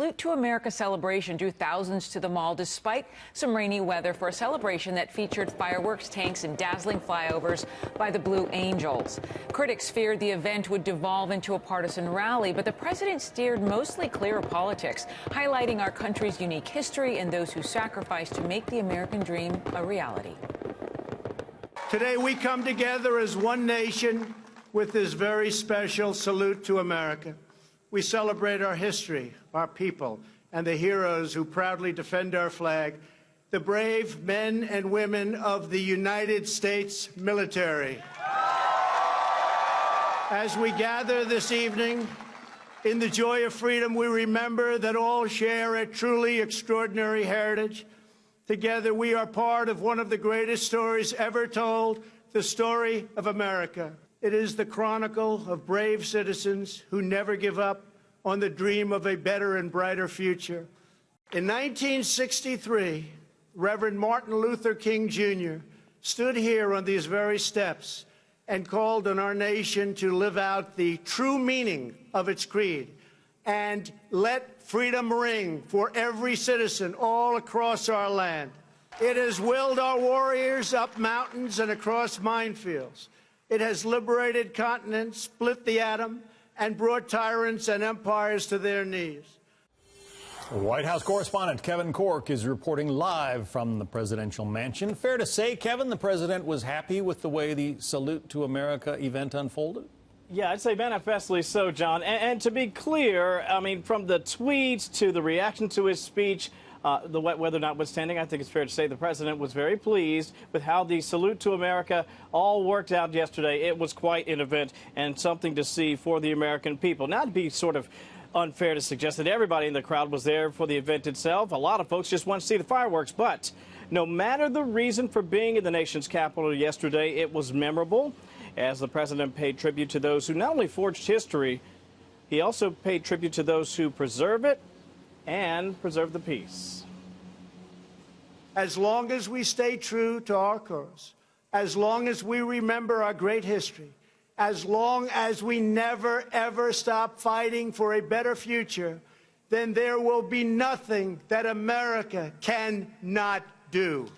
Salute to America celebration drew thousands to the mall despite some rainy weather for a celebration that featured fireworks, tanks, and dazzling flyovers by the Blue Angels. Critics feared the event would devolve into a partisan rally, but the president steered mostly clear of politics, highlighting our country's unique history and those who sacrificed to make the American dream a reality. Today we come together as one nation with this very special salute to America. We celebrate our history, our people, and the heroes who proudly defend our flag, the brave men and women of the United States military. As we gather this evening, in the joy of freedom, we remember that all share a truly extraordinary heritage. Together, we are part of one of the greatest stories ever told, the story of America. It is the chronicle of brave citizens who never give up on the dream of a better and brighter future. In 1963, Reverend Martin Luther King Jr. stood here on these very steps and called on our nation to live out the true meaning of its creed and let freedom ring for every citizen all across our land. It has willed our warriors up mountains and across minefields. It has liberated continents, split the atom, and brought tyrants and empires to their knees. White House correspondent Kevin Corke is reporting live from the presidential mansion. Fair to say, Kevin, the president was happy with the way the Salute to America event unfolded? Yeah, I'd say manifestly so, John. And to be clear, I mean, from the tweets to the reaction to his speech, the wet weather notwithstanding, I think it's fair to say the president was very pleased with how the Salute to America all worked out yesterday. It was quite an event and something to see for the American people. Not to be sort of unfair to suggest that everybody in the crowd was there for the event itself. A lot of folks just want to see the fireworks. But no matter the reason for being in the nation's capital yesterday, it was memorable as the president paid tribute to those who not only forged history, he also paid tribute to those who preserve it and preserve the peace. As long as we stay true to our cause, as long as we remember our great history, as long as we never, ever stop fighting for a better future, then there will be nothing that America cannot do.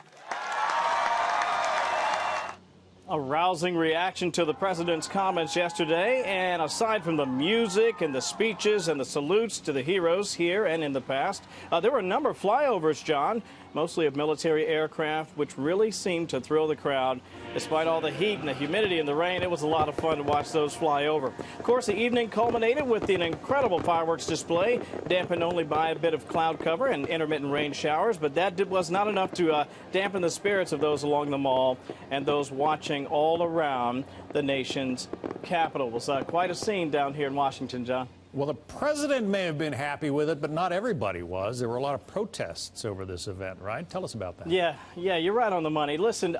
A rousing reaction to the president's comments yesterday, and aside from the music and the speeches and the salutes to the heroes here and in the past, there were a number of flyovers, John, mostly of military aircraft, which really seemed to thrill the crowd. Despite all the heat and the humidity and the rain, it was a lot of fun to watch those fly over. Of course, the evening culminated with an incredible fireworks display, dampened only by a bit of cloud cover and intermittent rain showers, but that was not enough to dampen the spirits of those along the mall and those watching all around the nation's capital. It was quite a scene down here in Washington, John. Well, the president may have been happy with it, but not everybody was. There were a lot of protests over this event, right? Tell us about that. Yeah, you're right on the money. Listen,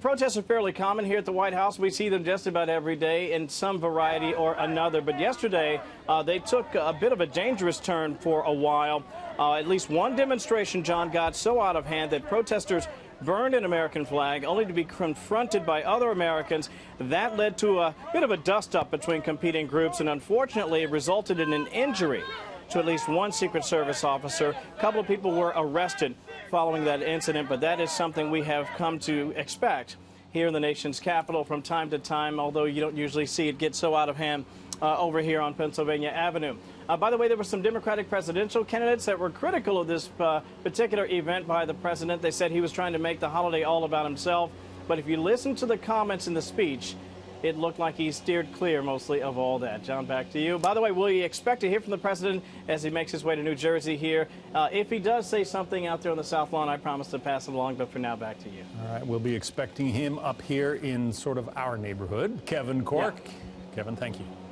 protests are fairly common here at the White House. We see them just about every day in some variety or another. But yesterday, they took a bit of a dangerous turn for a while. At least one demonstration, John, got so out of hand that protesters burned an American flag, only to be confronted by other Americans. That led to a bit of a dust-up between competing groups, and unfortunately it resulted in an injury to at least one Secret Service officer. A couple of people were arrested following that incident, but that is something we have come to expect here in the nation's capital from time to time, although you don't usually see it get so out of hand over here on Pennsylvania Avenue. By the way, there were some Democratic presidential candidates that were critical of this particular event by the president. They said he was trying to make the holiday all about himself. But if you listen to the comments in the speech, it looked like he steered clear mostly of all that. John, back to you. By the way, will you expect to hear from the president as he makes his way to New Jersey here? If he does say something out there on the South Lawn, I promise to pass it along. But for now, back to you. All right, we'll be expecting him up here in sort of our neighborhood. Kevin Corke. Yeah. Kevin, thank you.